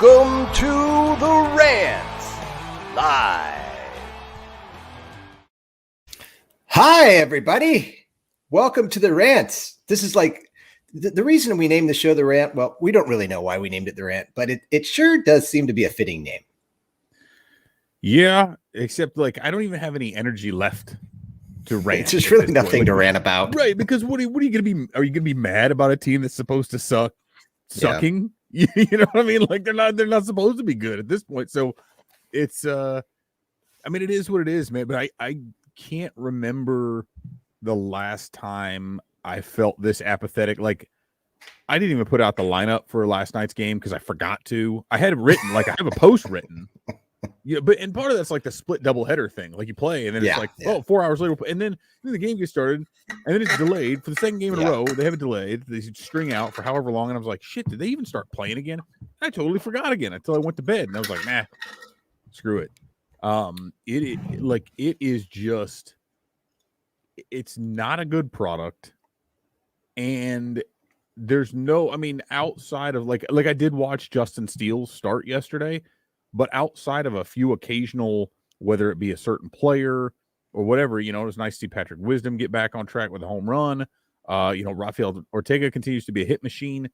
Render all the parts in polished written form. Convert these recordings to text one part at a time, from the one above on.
Welcome to the Rant Live. Hi, everybody. Welcome to the Rant. This is like the reason we named the show The Rant. Well, we don't really know why we named it The Rant, but it sure does seem to be a fitting name. Yeah, except like I don't even have any energy left to rant. There's really nothing to rant about. Right, because what are you going to be? Are you going to be mad about a team that's supposed to sucking? Yeah. You know what I mean? Like they're not supposed to be good at this point. So it's I mean it is what it is, man, but I can't remember the last time I felt this apathetic. Like I didn't even put out the lineup for last night's game because I forgot to. I had it written, like I have a post written. Yeah, but and part of that's like the split doubleheader thing. Like you play, and then it's like, oh, 4 hours later, and then the game gets started, and then it's delayed for the second game in a row. They have it delayed. They string out for however long, and I was like, shit, did they even start playing again? I totally forgot again until I went to bed, and I was like, nah, screw it. It is just, it's not a good product, and there's no, I mean, outside of like I did watch Justin Steele's start yesterday. But outside of a few occasional, whether it be a certain player or whatever, you know, it was nice to see Patrick Wisdom get back on track with a home run. Rafael Ortega continues to be a hit machine.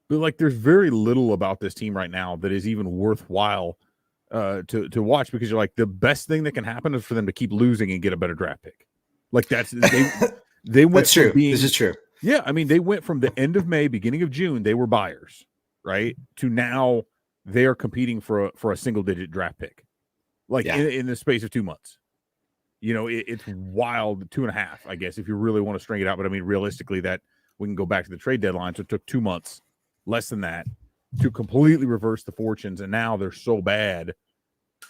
But, like, there's very little about this team right now that is even worthwhile to watch because you're like, the best thing that can happen is for them to keep losing and get a better draft pick. Like, they went That's true. This is true. Yeah, I mean, they went from the end of May, beginning of June, they were buyers, right, to now – they are competing for a single-digit draft pick, like in the space of 2 months. You know, it's wild. 2.5, I guess, if you really want to string it out. But I mean, realistically, that we can go back to the trade deadline. So it took 2 months, less than that, to completely reverse the fortunes. And now they're so bad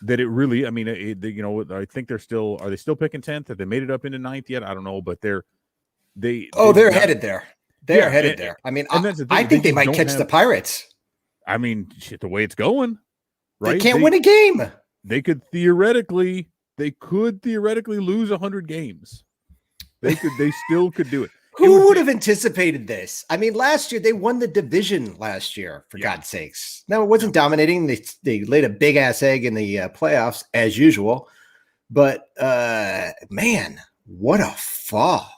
that it really. I mean, I think they're still. Are they still picking 10th? Have they made it up into 9th yet? I don't know, but they're headed there. They're headed there. I mean, I think they might catch the Pirates. I mean, shit, the way it's going, right? They can't win a game. They could theoretically lose 100 games. They still could do it. Who would have anticipated this? I mean, last year they won the division last year, for God's sakes. Now it wasn't dominating. They laid a big ass egg in the playoffs as usual. But man, what a fall.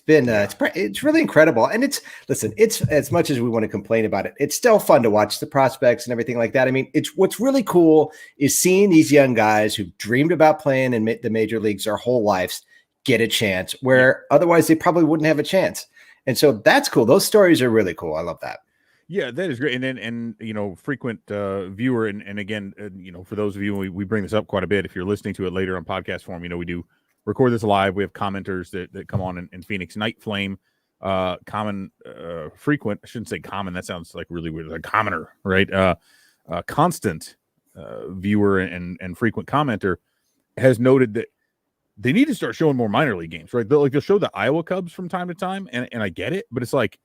It's really incredible. And it's as much as we want to complain about it, it's still fun to watch the prospects and everything like that. I mean, what's really cool is seeing these young guys who've dreamed about playing in the major leagues their whole lives get a chance where otherwise they probably wouldn't have a chance. And so that's cool. Those stories are really cool. I love that. Yeah, that is great. And you know, frequent viewer. And again, you know, for those of you, we bring this up quite a bit. If you're listening to it later on podcast form, you know, we do record this live. We have commenters that come on in Phoenix. Night Flame, frequent. I shouldn't say common. That sounds like really weird. Like commoner, right? Constant viewer and frequent commenter has noted that they need to start showing more minor league games, right? They'll show the Iowa Cubs from time to time, and I get it, but it's like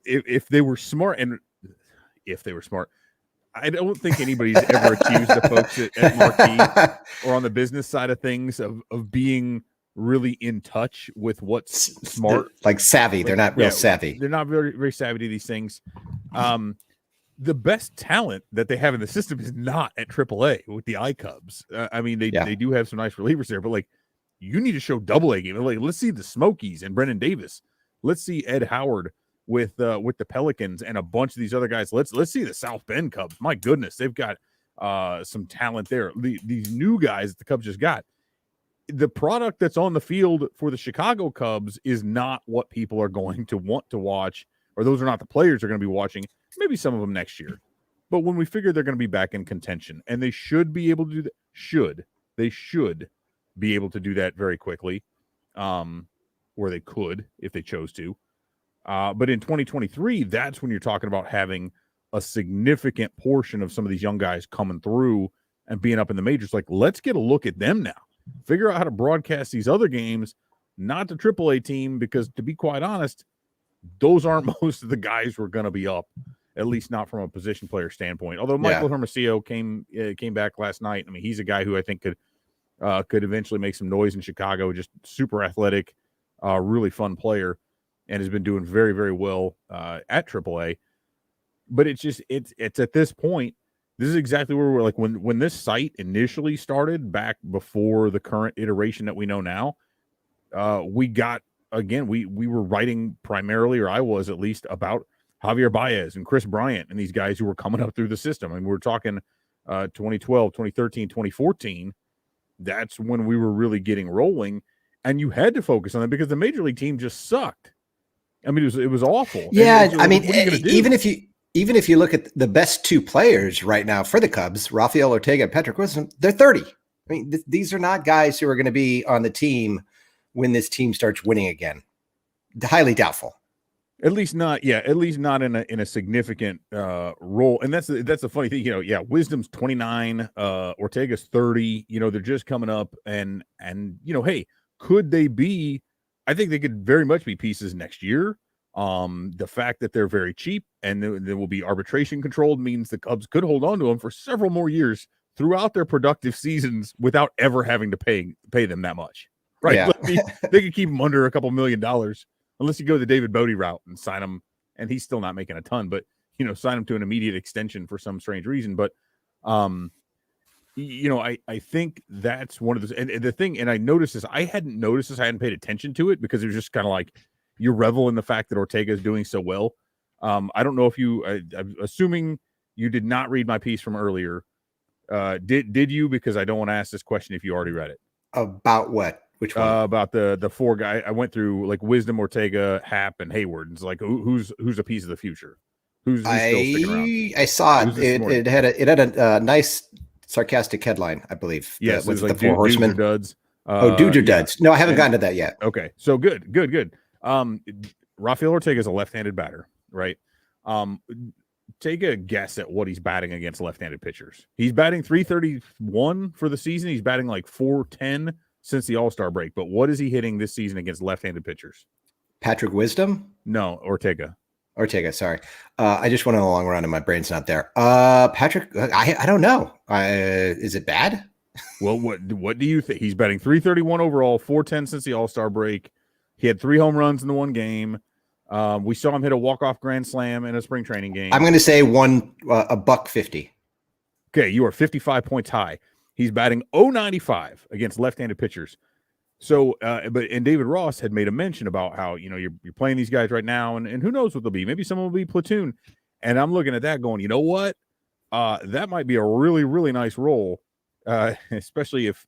if they were smart, I don't think anybody's ever accused the folks at Marquee or on the business side of things of being really in touch with what's smart. Like savvy. They're not real savvy. They're not very, very savvy to these things. The best talent that they have in the system is not at AAA with the iCubs. I mean, they do have some nice relievers there, but like you need to show AA game. Like, let's see the Smokies and Brennan Davis. Let's see Ed Howard with the Pelicans and a bunch of these other guys. Let's see the South Bend Cubs. My goodness, they've got some talent there. These new guys that the Cubs just got. The product that's on the field for the Chicago Cubs is not what people are going to want to watch, or those are not the players they're going to be watching. Maybe some of them next year. But when we figure they're going to be back in contention, and they should be able to do that, they should be able to do that very quickly, or they could if they chose to. But in 2023, that's when you're talking about having a significant portion of some of these young guys coming through and being up in the majors. Like, let's get a look at them now. Figure out how to broadcast these other games, not the AAA team, because to be quite honest, those aren't most of the guys who are going to be up, at least not from a position player standpoint. Although Michael Hermosillo came back last night. I mean, he's a guy who I think could eventually make some noise in Chicago. Just super athletic, really fun player, and has been doing very, very well at AAA. But it's at this point, this is exactly where we're like when this site initially started back before the current iteration that we know now. We got, again, we were writing primarily, or I was at least, about Javier Baez and Chris Bryant and these guys who were coming up through the system. I mean, we're talking 2012, 2013, 2014. That's when we were really getting rolling, and you had to focus on it because the major league team just sucked. I mean, it was awful. Yeah, so I mean, even if you look at the best two players right now for the Cubs, Rafael Ortega and Patrick Wisdom, they're 30. I mean, these are not guys who are going to be on the team when this team starts winning again. Highly doubtful. At least not in a significant role. And that's the funny thing, Wisdom's 29, Ortega's 30, they're just coming up and hey, could they be? I think they could very much be pieces next year. The fact that they're very cheap and there will be arbitration controlled means the Cubs could hold on to them for several more years throughout their productive seasons without ever having to pay them that much. Right. Yeah. They could keep them under a couple $1 million. Unless you go the David Bodie route and sign him, and he's still not making a ton, but sign him to an immediate extension for some strange reason. But I think that's one of those. And the thing, and I noticed this, I hadn't noticed this, I hadn't paid attention to it because it was just kind of like you revel in the fact that Ortega is doing so well. I don't know if I'm assuming you did not read my piece from earlier. Did you? Because I don't want to ask this question if you already read it. About what? Which one? About the four guy. I went through like Wisdom, Ortega, Happ, and Hayward. It's like who's a piece of the future? Who's still sticking around? I saw it. It had a nice sarcastic headline, I believe. Yes, with like the four horsemen. Dudes Dudes or duds. No, I haven't gotten to that yet. Okay, so good. Rafael Ortega is a left-handed batter, right? Take a guess at what he's batting against left-handed pitchers. He's batting .331 for the season. He's batting like .410 since the All-Star break. But what is he hitting this season against left-handed pitchers? Patrick Wisdom? No, Ortega, sorry. I just went on a long run and my brain's not there. Patrick, I don't know. Is it bad? Well, what do you think? He's batting .331 overall, .410 since the All-Star break. He had 3 home runs in the one game. We saw him hit a walk-off grand slam in a spring training game. I'm going to say $150. Okay, you are 55 points high. He's batting .095 against left-handed pitchers. So, and David Ross had made a mention about how you're playing these guys right now, and who knows what they'll be. Maybe someone will be platoon. And I'm looking at that, going, you know what? That might be a really, really nice role, especially if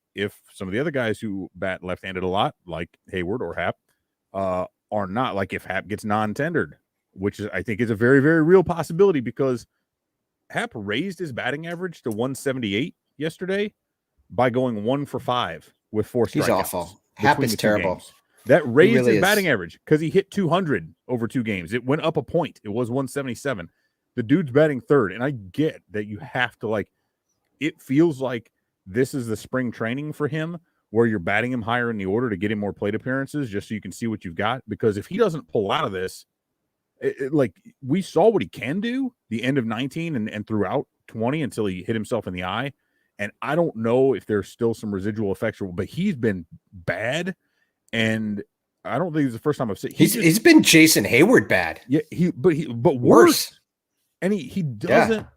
some of the other guys who bat left-handed a lot, like Hayward or Happ, are not. Like if Happ gets non-tendered, which I think is a very, very real possibility because Happ raised his batting average to 178 yesterday by going 1 for 5 with 4 strikeouts. He's awful. Happ is terrible. Games. That raised his batting average because he hit 200 over 2 games. It went up a point. It was 177. The dude's batting third, and I get that you have to it feels like this is the spring training for him where you're batting him higher in the order to get him more plate appearances just so you can see what you've got. Because if he doesn't pull out of this, we saw what he can do the end of 19 and throughout 20 until he hit himself in the eye. And I don't know if there's still some residual effects, but he's been bad. And I don't think it's the first time I've seen he's been Jason Hayward bad. Yeah, but worse. And he doesn't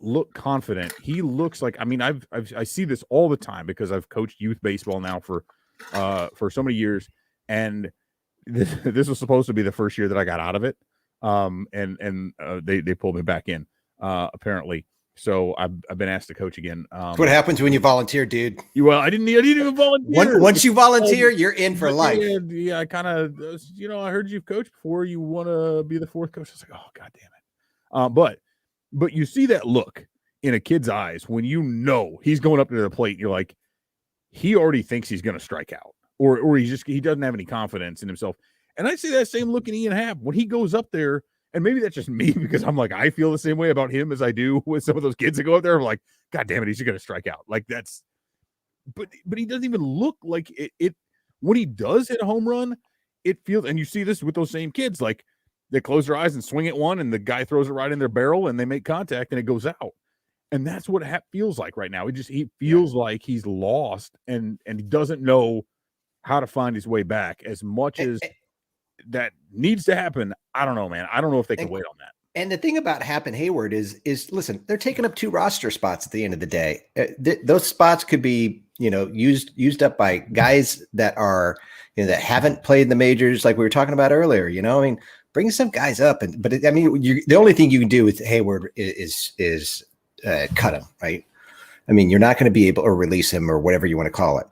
look confident. He looks like, I mean, I see this all the time because I've coached youth baseball now for so many years, and this was supposed to be the first year that I got out of it. They pulled me back in apparently. So I've been asked to coach again. That's what happens when you volunteer, dude. Well, I didn't even volunteer. Once you volunteer, you're in for life. Yeah, I kind of, I heard you've coached before. You want to be the fourth coach. I was like, oh, God damn it. But you see that look in a kid's eyes when he's going up to the plate. And you're like, he already thinks he's going to strike out, or he doesn't have any confidence in himself. And I see that same look in Ian Happ when he goes up there. And maybe that's just me because I'm like, I feel the same way about him as I do with some of those kids that go up there. I'm like, God damn it, he's going to strike out. Like that's, but he doesn't even look like it. When he does hit a home run, it feels, and you see this with those same kids, like they close their eyes and swing at one and the guy throws it right in their barrel and they make contact and it goes out. And that's what Happ feels like right now. He feels like he's lost and he doesn't know how to find his way back as much as that needs to happen. I don't know, man. I don't know if they can wait on that. And the thing about Happ and Hayward is listen, they're taking up 2 roster spots at the end of the day. Those spots could be, used up by guys that are, that haven't played in the majors, like we were talking about earlier. I mean, bring some guys up, the only thing you can do with Hayward is cut him, right? I mean, you're not going to be able to release him or whatever you want to call it.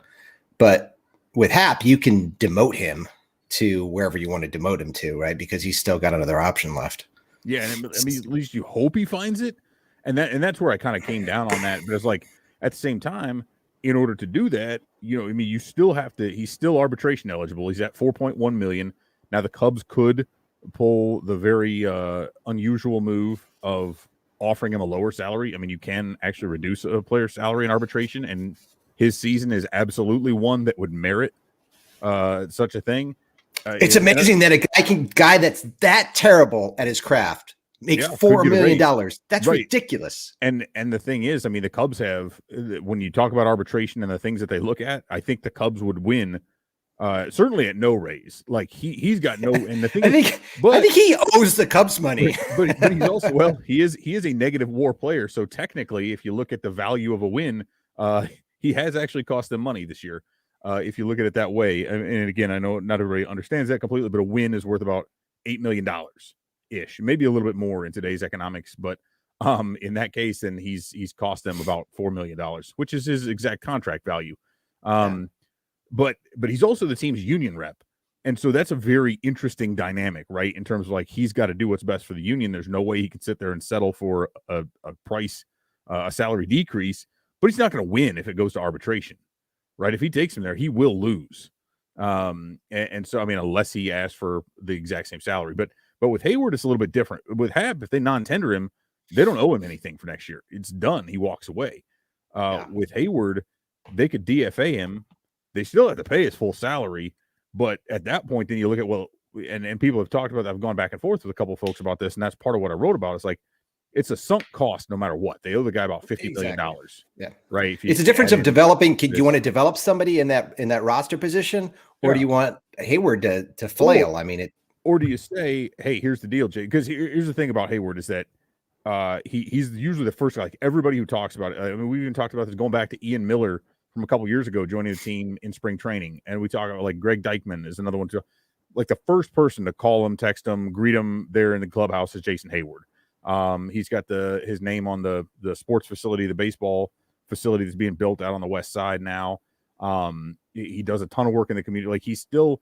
But with Happ, you can demote him to wherever you want to demote him to, right? Because he's still got another option left. Yeah, and I mean, at least you hope he finds it, and that's where I kind of came down on that. But it's like at the same time, in order to do that, you still have to. He's still arbitration eligible. He's at $4.1 million now. The Cubs could pull the very unusual move of offering him a lower salary. I mean, you can actually reduce a player's salary in arbitration, and his season is absolutely one that would merit such a thing. It's amazing that a guy that's that terrible at his craft makes $4 million. That's right. Ridiculous. And the thing is, I mean, the Cubs have, when you talk about arbitration and the things that they look at, I think the Cubs would win. Certainly at no raise. Like he's got no. And the thing I think he owes the Cubs money. but he's also he is a negative WAR player. So technically, if you look at the value of a win, he has actually cost them money this year. If you look at it that way, and again, I know not everybody understands that completely, but a win is worth about $8 million ish, maybe a little bit more in today's economics. But in that case, then he's cost them about $4 million, which is his exact contract value. But he's also the team's union rep, and so that's a very interesting dynamic, right? In terms of like he's got to do what's best for the union. There's no way he can sit there and settle for a price, a salary decrease, but he's not going to win if it goes to arbitration. Right, if he takes him there, he will lose, and so I mean, unless he asks for the exact same salary. But with Hayward, it's a little bit different. With Happ, if they non-tender him, they don't owe him anything for next year. It's done. He walks away. With Hayward, they could DFA him. They still have to pay his full salary, but at that point, then you look at and people have talked about that. I've gone back and forth with a couple of folks about this, and that's part of what I wrote about. It's like, it's a sunk cost no matter what. They owe the guy about $50 million. Yeah. Right. It's a difference of developing. Do you want to develop somebody in that roster position, or do you want Hayward to flail? Or do you say, hey, here's the deal, Jay? Because here's the thing about Hayward is that he's usually the first guy. Like everybody who talks about it. I mean, we even talked about this going back to Ian Miller from a couple years ago, joining the team in spring training. And we talk about like Greg Dykman is another one too. Like the first person to call him, text him, greet him there in the clubhouse is Jason Hayward. He's got his name on the sports facility, the baseball facility that's being built out on the west side now. He does a ton of work in the community. Like he's still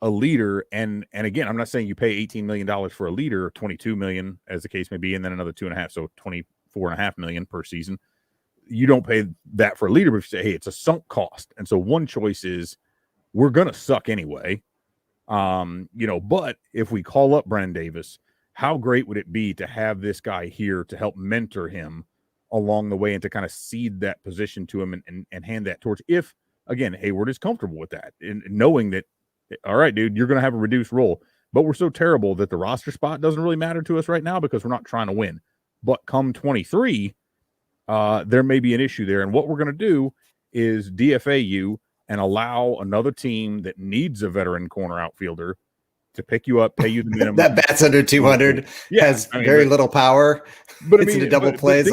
a leader. And again, I'm not saying you pay $18 million for a leader, or $22 million as the case may be, and then another 2.5, so $24.5 million per season. You don't pay that for a leader, but if you say, hey, it's a sunk cost. And so one choice is we're going to suck anyway. But if we call up Brennan Davis, how great would it be to have this guy here to help mentor him along the way and to kind of cede that position to him and hand that torch? If, again, Hayward is comfortable with that and knowing that, all right, dude, you're going to have a reduced role, but we're so terrible that the roster spot doesn't really matter to us right now because we're not trying to win. But come 23, there may be an issue there. And what we're going to do is DFA you and allow another team that needs a veteran corner outfielder to pick you up, pay you the minimum. That bat's under 200, has very little power. But it's into double plays.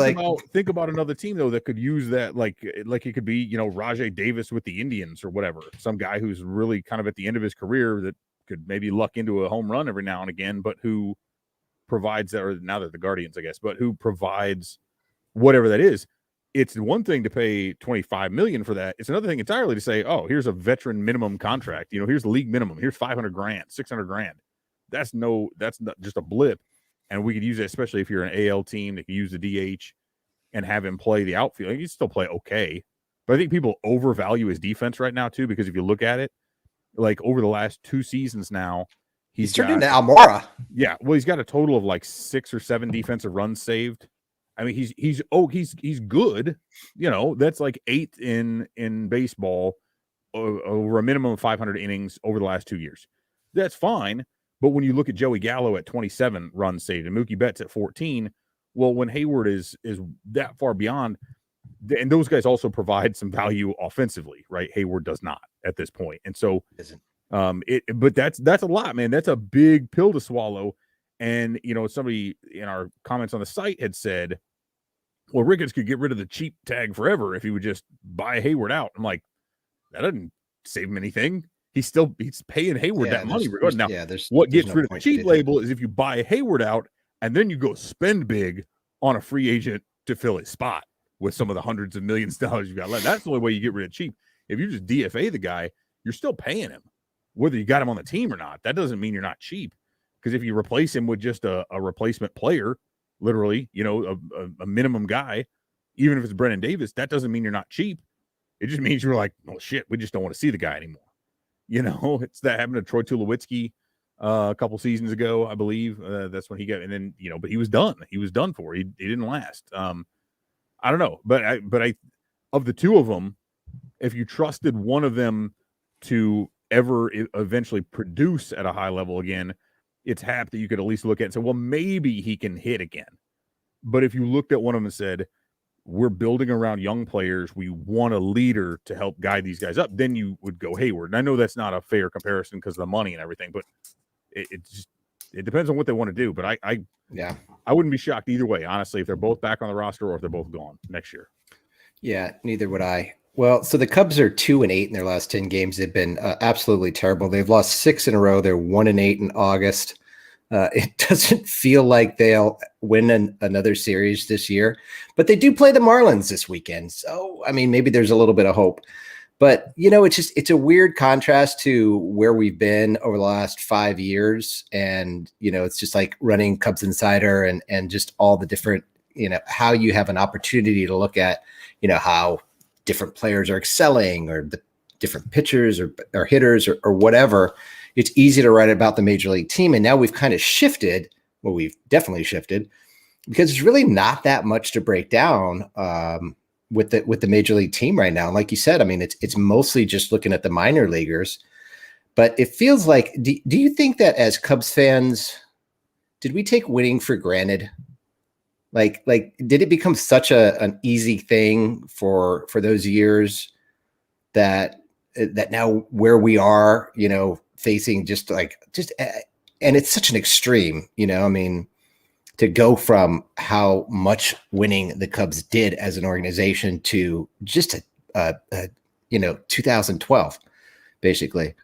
Think about another team though that could use that, like it could be, Rajai Davis with the Indians or whatever. Some guy who's really kind of at the end of his career that could maybe luck into a home run every now and again, but who provides that, or now they're the Guardians, I guess, but who provides whatever that is. It's one thing to pay $25 million for that. It's another thing entirely to say, oh, here's a veteran minimum contract. Here's the league minimum. Here's $500,000, $600,000. That's not just a blip. And we could use it, especially if you're an AL team that can use the DH and have him play the outfield. He can still play okay. But I think people overvalue his defense right now too, because if you look at it, like over the last 2 seasons now, he's turned into Almora. Yeah. Well, he's got a total of like 6 or 7 defensive runs saved. I mean, he's good. That's like 8th in baseball over a minimum of 500 innings over the last 2 years. That's fine. But when you look at Joey Gallo at 27 runs saved and Mookie Betts at 14, well, when Hayward is that far beyond, and those guys also provide some value offensively, right? Hayward does not at this point. And so, but that's a lot, man. That's a big pill to swallow. And, somebody in our comments on the site had said, well, Ricketts could get rid of the cheap tag forever if he would just buy Hayward out. I'm like, that doesn't save him anything. He's paying Hayward that money. What gets rid of the cheap label is if you buy Hayward out and then you go spend big on a free agent to fill his spot with some of the hundreds of millions of dollars you got left. That's the only way you get rid of cheap. If you just DFA the guy, you're still paying him, whether you got him on the team or not. That doesn't mean you're not cheap. Because if you replace him with just a replacement player, literally, a minimum guy, even if it's Brennan Davis, that doesn't mean you're not cheap. It just means you're like, oh shit, we just don't want to see the guy anymore. It's that happened to Troy Tulowitzki a couple seasons ago, I believe. That's when he got, and then but he was done. He was done for. He didn't last. I don't know, but I of the two of them, if you trusted one of them to ever eventually produce at a high level again, it's Hap that you could at least look at and say, well, maybe he can hit again. But if you looked at one of them and said, we're building around young players, we want a leader to help guide these guys up, then you would go Hayward. And I know that's not a fair comparison because of the money and everything, but it depends on what they want to do. But I wouldn't be shocked either way, honestly, if they're both back on the roster or if they're both gone next year. Yeah, neither would I. Well, so the Cubs are 2-8 in their last 10 games. They've been absolutely terrible. They've lost 6 in a row. They're 1-8 in August. It doesn't feel like they'll win another series this year, but they do play the Marlins this weekend. So, I mean, maybe there's a little bit of hope. But, it's a weird contrast to where we've been over the last 5 years. And, it's just like running Cubs Insider and just all the different, how you have an opportunity to look at, how different players are excelling or the different pitchers or hitters or whatever. It's easy to write about the major league team. And now we've kind of shifted. Well, we've definitely shifted because it's really not that much to break down with the major league team right now. And like you said, I mean, it's mostly just looking at the minor leaguers, but it feels like, do you think that as Cubs fans, did we take winning for granted? Like, did it become such an easy thing for those years that now where we are, facing and it's such an extreme, I mean, to go from how much winning the Cubs did as an organization to just 2012, basically.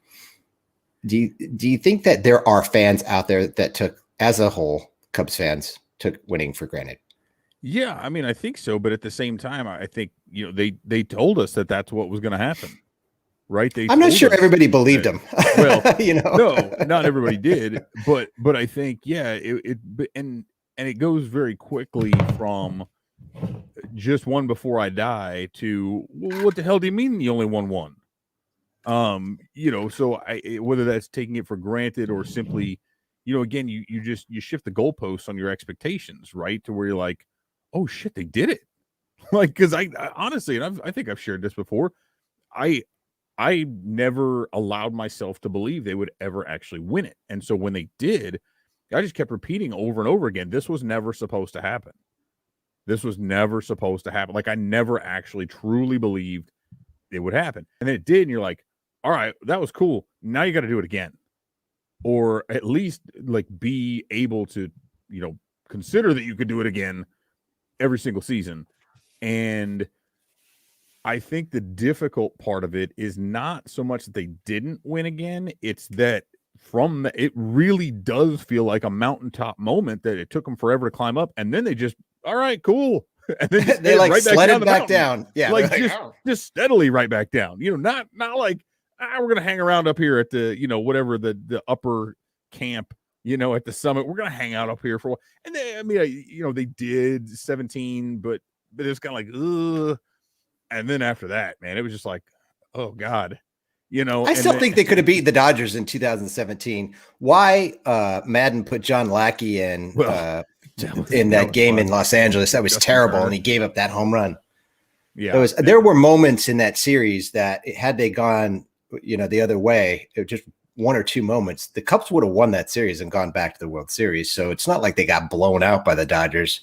Do you think that there are fans out there that took, as a whole, Cubs fans took winning for granted? Yeah, I mean, I think so, but at the same time, I think they told us that that's what was going to happen, right? I'm not sure everybody believed them. Well, no, not everybody did, but I think and it goes very quickly from just one before I die to, well, what the hell do you mean you only won one? So whether that's taking it for granted or simply, again, you shift the goalposts on your expectations, right? To where you're like, oh shit, they did it. Like, because I honestly, and I think I've shared this before, I never allowed myself to believe they would ever actually win it. And so when they did, I just kept repeating over and over again, this was never supposed to happen. This was never supposed to happen. Like, I never actually truly believed it would happen. And then it did, and you're like, all right, that was cool. Now you got to do it again. Or at least, like, be able to, consider that you could do it again every single season. And I think the difficult part of it is not so much that they didn't win again. It's that it really does feel like a mountaintop moment that it took them forever to climb up. And then they just, all right, cool. And then they like slid back down. Yeah. Like just steadily right back down, not like, we're going to hang around up here at the, whatever the upper camp, at the summit. We're going to hang out up here for a while. And they did 17, but it was kind of like, ugh. And then after that, man, it was just like, oh God, I still think they could have beaten the Dodgers in 2017. Why Madden put John Lackey in that game in Los Angeles? That was terrible. And he gave up that home run. Yeah. There were moments in that series that had they gone, the other way, it was just one or two moments, the Cubs would have won that series and gone back to the World Series. So it's not like they got blown out by the Dodgers.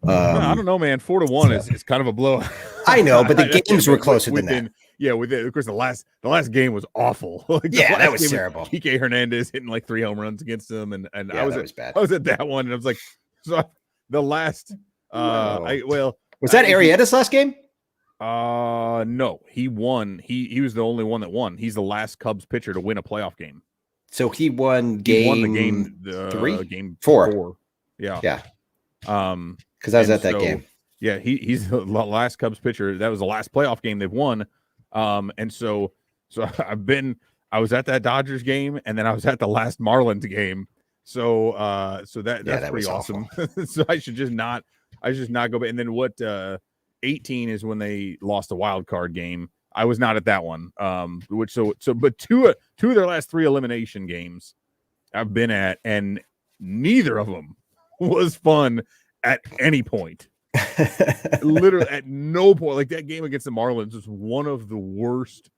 I don't know, man. 4-1 is kind of a blow. I know, but the games were closer than that. Yeah, with it, of course, the last game was awful. Like that was terrible. Kike Hernandez hitting like 3 home runs against them, and yeah, that was bad. I was at that one, and I was like, so the last. Was that Arrieta's last game? No, he won. He was the only one that won. He's the last Cubs pitcher to win a playoff game. So he won game 3, game 4. Yeah. Because I was at that game. Yeah, he's the last Cubs pitcher. That was the last playoff game they've won. And so I was at that Dodgers game, and then I was at the last Marlins game. So that's pretty awesome. So I should just not go back. And then 18 is when they lost a wild card game. I was not at that one. But two of their last 3 elimination games I've been at, and neither of them was fun at any point. Literally at no point. Like that game against the Marlins was one of the worst,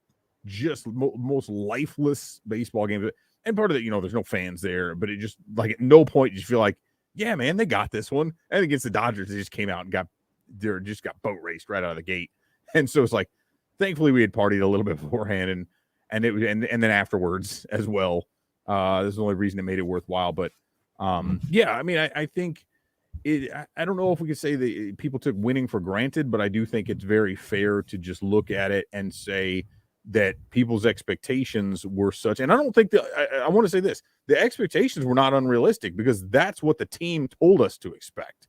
just most lifeless baseball games. And part of it, there's no fans there, but it just like at no point you feel like, yeah, man, they got this one. And against the Dodgers, they just came out and got boat raced right out of the gate. And so it's like, thankfully we had partied a little bit beforehand and then afterwards as well. This is the only reason it made it worthwhile. But yeah, I mean, I think I don't know if we could say that people took winning for granted, but I do think it's very fair to just look at it and say that people's expectations were such. And I don't think I want to say this, the expectations were not unrealistic because that's what the team told us to expect.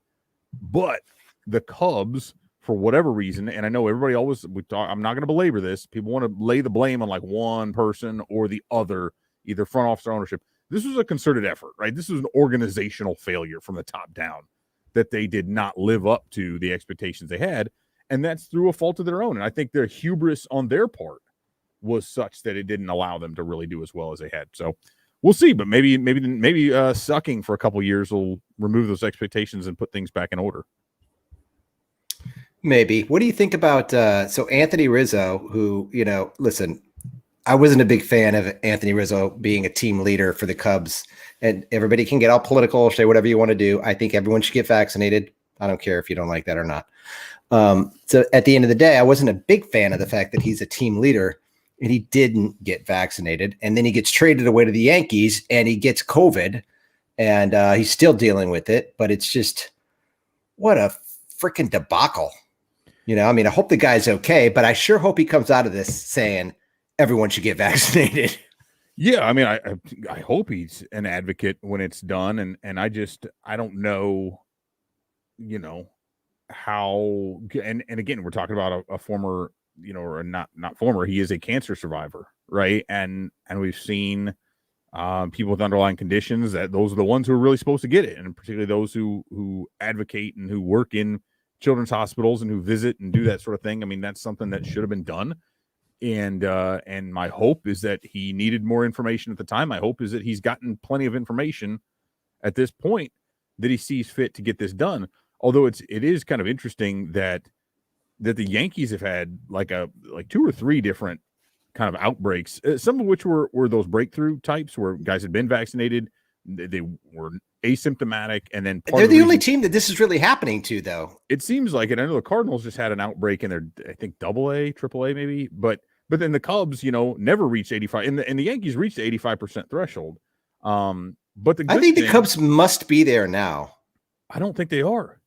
But the Cubs, for whatever reason, and I know everybody always, I'm not going to belabor this. People want to lay the blame on like one person or the other, either front office or ownership. This was a concerted effort, right? This was an organizational failure from the top down that they did not live up to the expectations they had. And that's through a fault of their own. And I think their hubris on their part was such that it didn't allow them to really do as well as they had. So we'll see, but maybe sucking for a couple years will remove those expectations and put things back in order. Maybe. What do you think about so Anthony Rizzo, who, listen, I wasn't a big fan of Anthony Rizzo being a team leader for the Cubs, and everybody can get all political, say whatever you want to do. I think everyone should get vaccinated. I don't care if you don't like that or not. So at the end of the day, I wasn't a big fan of the fact that he's a team leader and he didn't get vaccinated. And then he gets traded away to the Yankees and he gets COVID and he's still dealing with it. But it's just, what a freaking debacle. I mean, I hope the guy's okay, but I sure hope he comes out of this saying everyone should get vaccinated. Yeah, I mean, I hope he's an advocate when it's done, and I don't know, how. And again, we're talking about a former, or not former. He is a cancer survivor, right? And we've seen people with underlying conditions that those are the ones who are really supposed to get it, and particularly those who advocate and who work in children's hospitals and who visit and do that sort of thing. I mean, that's something that should have been done. And my hope is that he needed more information at the time. My hope is that he's gotten plenty of information at this point that he sees fit to get this done. Although it is kind of interesting that the Yankees have had like 2 or 3 different kind of outbreaks, some of which were those breakthrough types where guys had been vaccinated, they were asymptomatic, and then they're the only team that this is really happening to, though. It seems like it. I know the Cardinals just had an outbreak in their, I think, AA, AAA maybe, but then the Cubs, never reached 85, and the Yankees reached the 85% threshold. But I think the Cubs must be there now. I don't think they are.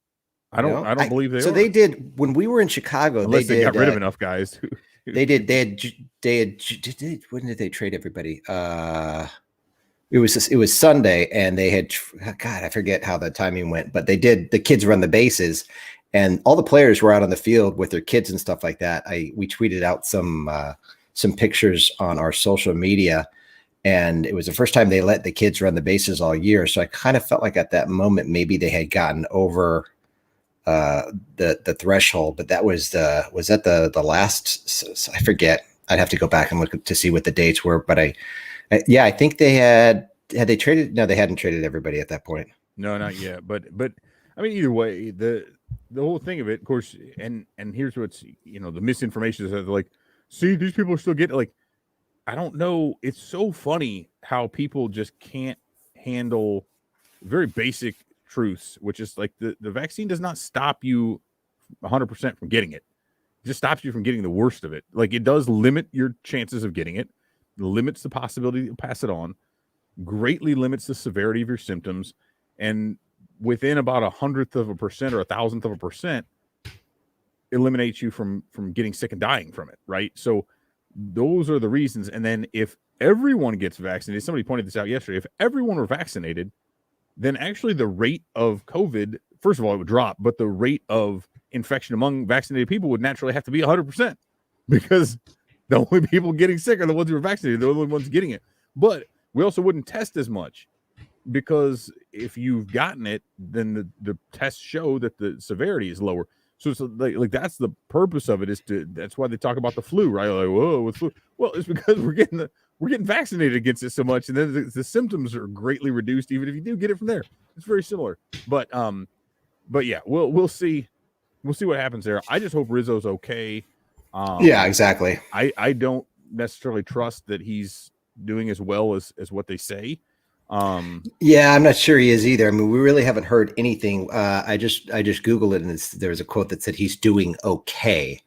I don't believe they are. So they did when we were in Chicago. Unless they got rid of enough guys. They had. When did they trade everybody? It was Sunday, and they had. God, I forget how the timing went, but they did. The kids run the bases, and all the players were out on the field with their kids and stuff like that. We tweeted out some pictures on our social media, and it was the first time they let the kids run the bases all year. So I kind of felt like at that moment maybe they had gotten over the threshold, but that was that the last. I forget. I'd have to go back and look to see what the dates were, but I think they had they traded. No, they hadn't traded everybody at that point. No, not yet. But I mean, either way, the whole thing of it, of course, and here's what's the misinformation is that like, see, these people are still getting like, I don't know. It's so funny how people just can't handle very basic truths, which is like the vaccine does not stop you 100% from getting it. just stops you from getting the worst of it. Like, it does limit your chances of getting it, limits the possibility to pass it on, greatly limits the severity of your symptoms, and within about 1/100% or 1,000% eliminates you from getting sick and dying from it, right? So those are the reasons. And then if everyone gets vaccinated, somebody pointed this out yesterday, if everyone were vaccinated, then actually the rate of COVID, first of all, it would drop, but the rate of infection among vaccinated people would naturally have to be 100%, because the only people getting sick are the ones who are vaccinated. They're the only ones getting it. But we also wouldn't test as much, because if you've gotten it, then the tests show that the severity is lower. So it's like that's the purpose of it, that's why they talk about the flu, right? Like, whoa, with flu. Well, it's because we're getting vaccinated against it so much, and then the symptoms are greatly reduced, even if you do get it from there. It's very similar. But yeah, we'll see. We'll see what happens there. I just hope Rizzo's okay. Yeah, exactly. I don't necessarily trust that he's doing as well as what they say. Yeah, I'm not sure he is either. I mean, we really haven't heard anything. I just Googled it, and there's a quote that said he's doing okay,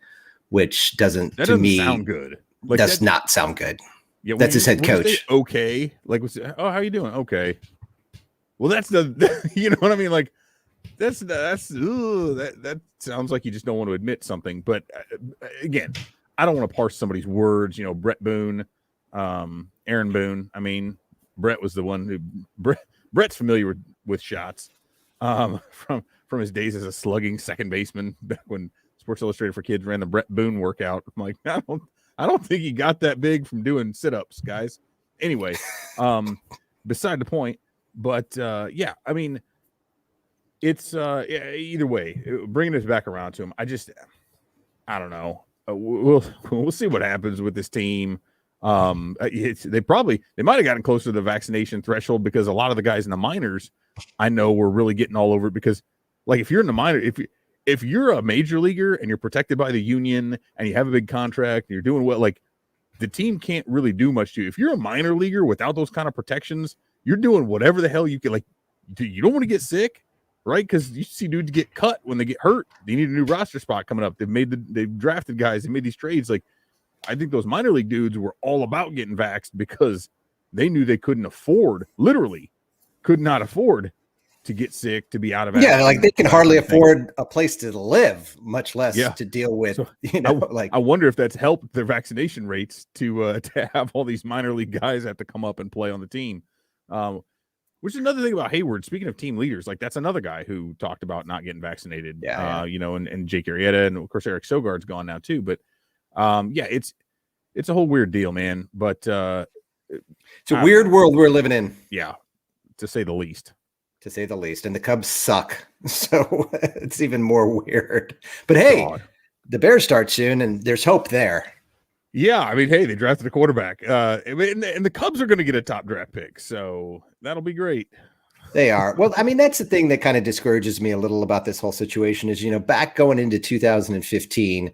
which doesn't sound good. Like, does not sound good. Yeah, that's his head coach. Okay, like, oh, how you doing? Okay. Well, that's you know what I mean? Like, that sounds like you just don't want to admit something. But again, I don't want to parse somebody's words. You know, Brett Boone, Aaron Boone. I mean, Brett was the one who Brett's familiar with shots from his days as a slugging second baseman back when Sports Illustrated for Kids ran the Brett Boone workout. I'm like, I don't think he got that big from doing sit-ups, guys. Anyway, beside the point. But yeah, I mean, it's either way, bringing us back around to him. I don't know. We'll see what happens with this team. They might have gotten closer to the vaccination threshold, because a lot of the guys in the minors I know were really getting all over it, because like, if you're in the minor, if you're a major leaguer and you're protected by the union and you have a big contract and you're doing well, like, the team can't really do much to you. If you're a minor leaguer without those kind of protections, you're doing whatever the hell you can. Like, you don't want to get sick, right? Because you see dudes get cut when they get hurt. They need a new roster spot coming up. They've drafted guys. They made these trades. Like, I think those minor league dudes were all about getting vaxxed, because they knew they literally could not afford to get sick, to be out of action. Yeah, like, they can hardly afford a place to live, much less to deal with. So, I wonder if that's helped their vaccination rates to have all these minor league guys have to come up and play on the team. Which is another thing about Hayward. Speaking of team leaders, like, that's another guy who talked about not getting vaccinated. You know, and Jake Arrieta, and of course Eric Sogard's gone now too. But yeah, it's a whole weird deal, man. But it's a weird world we're living in. Yeah, to say the least. And the Cubs suck, so it's even more weird. But hey, the Bears start soon, and there's hope there. Yeah, I mean, hey, they drafted a quarterback, and the Cubs are going to get a top draft pick, so that'll be great. They are. Well, I mean, that's the thing that kind of discourages me a little about this whole situation is, back going into 2015,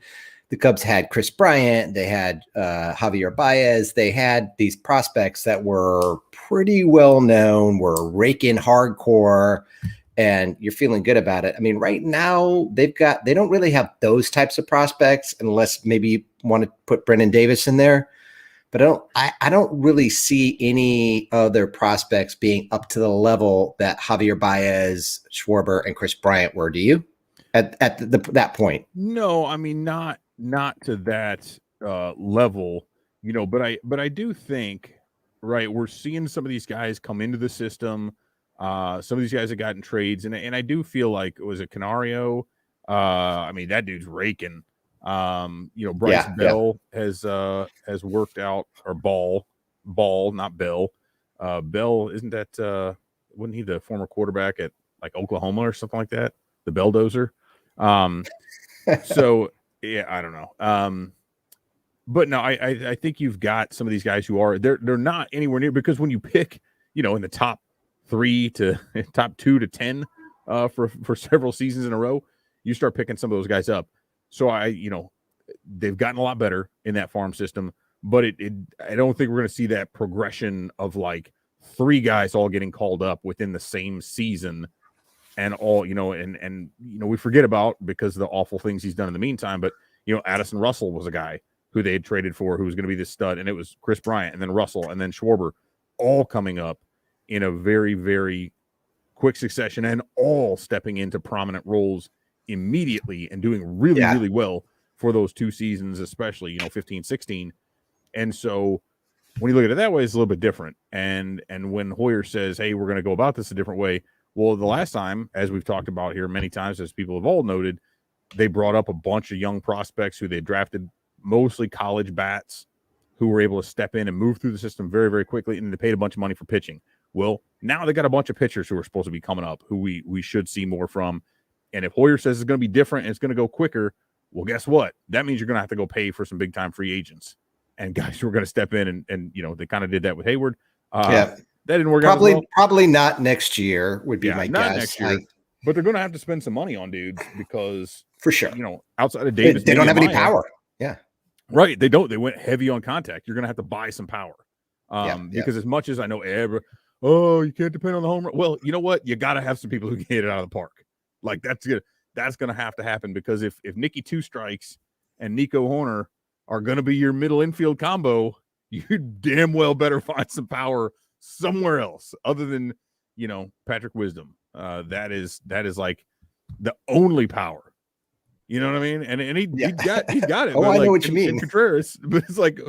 the Cubs had Chris Bryant, they had Javier Baez, they had these prospects that were pretty well known, were raking hardcore, and you're feeling good about it. I mean, right now they don't really have those types of prospects, unless maybe you want to put Brendan Davis in there. But I don't really see any other prospects being up to the level that Javier Baez, Schwarber, and Chris Bryant were. Do you at that point? No, I mean, not to that level, but I do think, right, we're seeing some of these guys come into the system. Some of these guys have gotten trades, and I do feel like, was it Canario? I mean, that dude's raking. Bryce Bell has worked out, or Ball, not Bell. Bell, isn't that wasn't he the former quarterback at like Oklahoma or something like that? The Belldozer. So yeah, I don't know. But no, I think you've got some of these guys who are they're not anywhere near, because when you pick, in the top 2 to 10 for several seasons in a row, you start picking some of those guys up. So they've gotten a lot better in that farm system, but I don't think we're going to see that progression of like 3 guys all getting called up within the same season, and all, and we forget about, because of the awful things he's done in the meantime. But Addison Russell was a guy who they had traded for who was going to be this stud, and it was Chris Bryant and then Russell and then Schwarber, all coming up in a very, very quick succession and all stepping into prominent roles immediately and doing really, really well for those 2 seasons, especially, 15, 16. And so when you look at it that way, it's a little bit different. And when Hoyer says, hey, we're going to go about this a different way, well, the last time, as we've talked about here many times, as people have all noted, they brought up a bunch of young prospects who they drafted, mostly college bats, who were able to step in and move through the system very, very quickly, and they paid a bunch of money for pitching. Well, now they got a bunch of pitchers who are supposed to be coming up, who we should see more from. And if Hoyer says it's going to be different and it's going to go quicker, well, guess what? That means you're going to have to go pay for some big-time free agents and guys who are going to step in, and they kind of did that with Hayward. That didn't work out well. Probably not next year would be my guess. Next year, but they're going to have to spend some money on dudes because for sure, outside of Davis, they don't have any power. Yeah, right. They don't. They went heavy on contact. You're going to have to buy some power. Because as much as I know, you can't depend on the home run. Well, you know what? You got to have some people who can hit it out of the park. Like that's going to have to happen, because if Nicky Two Strikes and Nico Horner are going to be your middle infield combo, you damn well better find some power somewhere else other than, Patrick Wisdom. That is like the only power. You know what I mean? And he's got it. I know what you mean. Contreras, but it's like,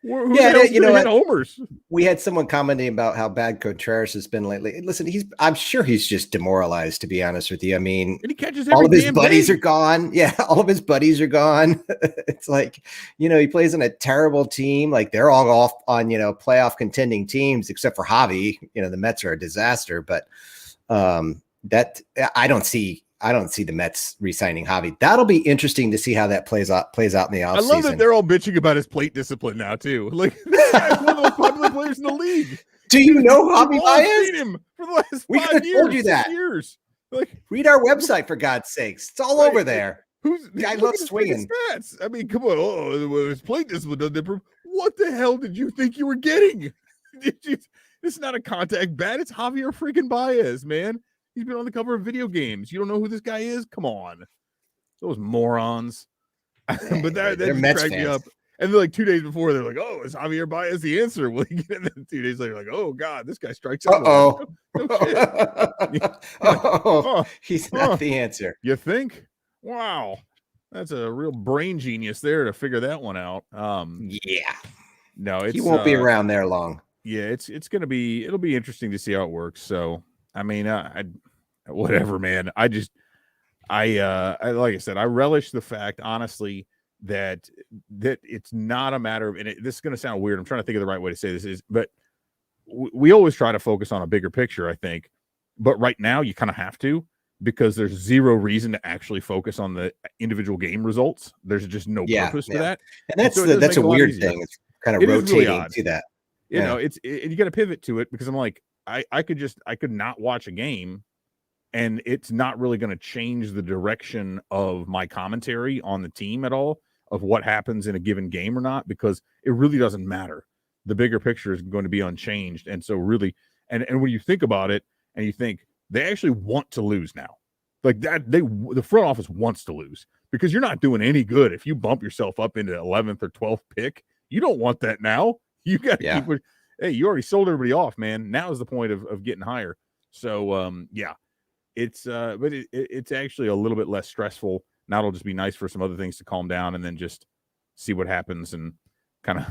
who hit homers? We had someone commenting about how bad Contreras has been lately. Listen, I'm sure he's just demoralized, to be honest with you. I mean, and he catches all of his buddies are gone. Yeah, all of his buddies are gone. It's like, he plays on a terrible team. Like they're all off on, playoff contending teams, except for Javi. The Mets are a disaster, but that I don't see the Mets re-signing Javi. That'll be interesting to see how that plays out in the offseason. I love that they're all bitching about his plate discipline now too. Like this guy's one of the most popular players in the league. Do you know Javi Baez? Seen him for the last we 5 years. Told you that. Years. Like, read our website for God's sakes. It's all over there. Guy loves swinging. Stats. I mean, come on. His plate discipline doesn't improve. What the hell did you think you were getting? It's not a contact bat. It's Javier freaking Baez, man. He's been on the cover of video games. You don't know who this guy is? Come on. Those morons. But that just cracked me up. And then 2 days before, they're like, oh, is Javier Baez the answer? Well, and then 2 days later, like, oh, God, this guy strikes out. He's not the answer. You think? Wow. That's a real brain genius there to figure that one out. Yeah. No, he won't be around there long. Yeah, it'll be interesting to see how it works. So, I mean, whatever, man. Like I said, I relish the fact, honestly, that it's not a matter of, and this is going to sound weird. I'm trying to think of the right way to say this but we always try to focus on a bigger picture, I think. But right now, you kind of have to, because there's zero reason to actually focus on the individual game results. There's just no purpose to that. And that's a weird thing. It's kind of rotating really to that. You got to pivot to it, because I'm like, I could not watch a game and it's not really going to change the direction of my commentary on the team at all, of what happens in a given game or not, because it really doesn't matter. The bigger picture is going to be unchanged. And so really, and when you think about it and you think they actually want to lose now, like that, the front office wants to lose, because you're not doing any good. If you bump yourself up into 11th or 12th pick, you don't want that now. You got to keep it. Hey, you already sold everybody off, man. Now is the point of getting higher. So, it's but it's actually a little bit less stressful. Now it'll just be nice for some other things to calm down and then just see what happens and kind of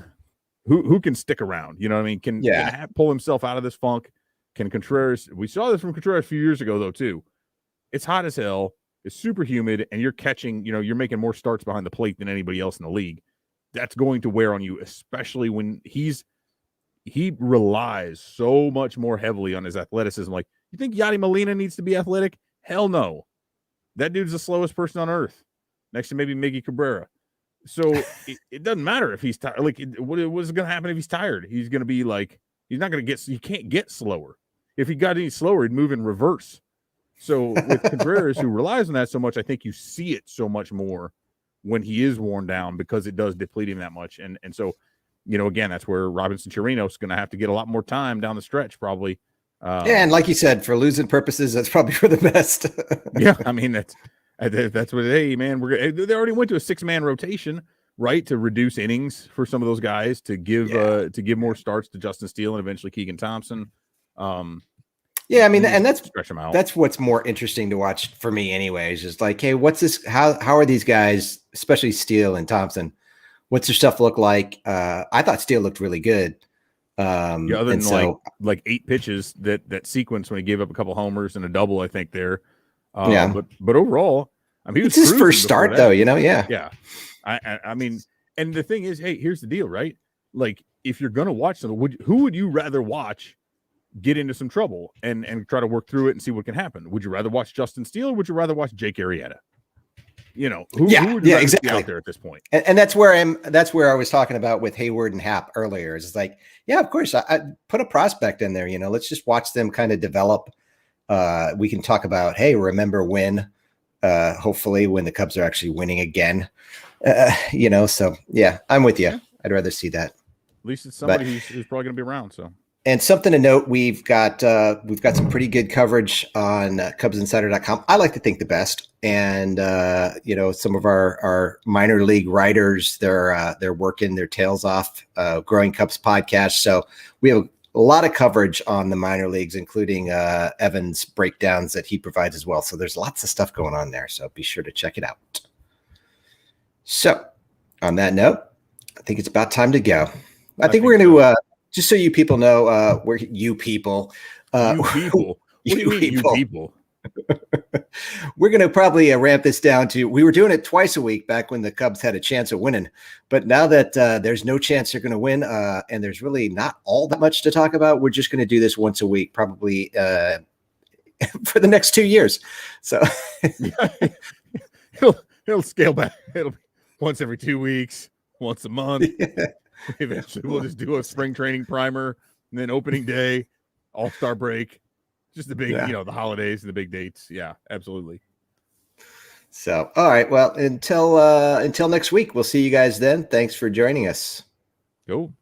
who can stick around. You know what I mean? Can pull himself out of this funk? Can Contreras? We saw this from Contreras a few years ago, though, too. It's hot as hell. It's super humid, and you're catching, you're making more starts behind the plate than anybody else in the league. That's going to wear on you, especially when he relies so much more heavily on his athleticism. Like, you think Yadi Molina needs to be athletic? Hell no. That dude's the slowest person on earth, next to maybe Miggy Cabrera. So it doesn't matter if he's tired. Like, what's going to happen if he's tired? He's going to be like, he's not going to he can't get slower. If he got any slower, he'd move in reverse. So with Contreras, who relies on that so much, I think you see it so much more when he is worn down, because it does deplete him that much. And so, again, that's where Robinson Chirino is going to have to get a lot more time down the stretch, probably. And like you said, for losing purposes, that's probably for the best. Yeah, I mean, That's what. Hey, man, they already went to a 6-man rotation, right, to reduce innings for some of those guys to give more starts to Justin Steele and eventually Keegan Thompson. Yeah, I mean, and stretch them out. That's what's more interesting to watch for me, anyways. Is like, hey, what's this? How are these guys, especially Steele and Thompson? What's their stuff look like? I thought Steele looked really good. Other than like 8 pitches that sequence when he gave up a couple homers and a double, I think there. But overall, I mean, it's his first start, though. Yeah. I mean, and the thing is, hey, here's the deal, right? Like, if you're gonna watch something, who would you rather watch get into some trouble and try to work through it and see what can happen? Would you rather watch Justin Steele or would you rather watch Jake Arrieta? Who would you rather see out there at this point? And that's where I was talking about with Hayward and Happ earlier. It's like, yeah, of course, I put a prospect in there. Let's just watch them kind of develop. We can talk about, hey, remember when? Hopefully, when the Cubs are actually winning again. So yeah, I'm with you. Yeah. I'd rather see that. At least it's somebody who's probably going to be around. So. And something to note, we've got some pretty good coverage on CubsInsider.com. I like to think the best, and some of our minor league writers, they're working their tails off, Growing Cubs podcast. So we have a lot of coverage on the minor leagues, including Evan's breakdowns that he provides as well. So there's lots of stuff going on there. So be sure to check it out. So on that note, I think it's about time to go. I think we're going to. Just so you people know, we're you people. You people. What do you mean, you people? We're going to probably ramp this down to, we were doing it twice a week back when the Cubs had a chance of winning. But now that there's no chance they're going to win, and there's really not all that much to talk about, we're just going to do this once a week, probably for the next 2 years. So it'll scale back. It'll be once every 2 weeks, once a month. Yeah. Eventually, we'll just do a spring training primer, and then opening day, all-star break, just the big, the holidays and the big dates. Yeah, absolutely. So, all right. Well, until next week, we'll see you guys then. Thanks for joining us. Go.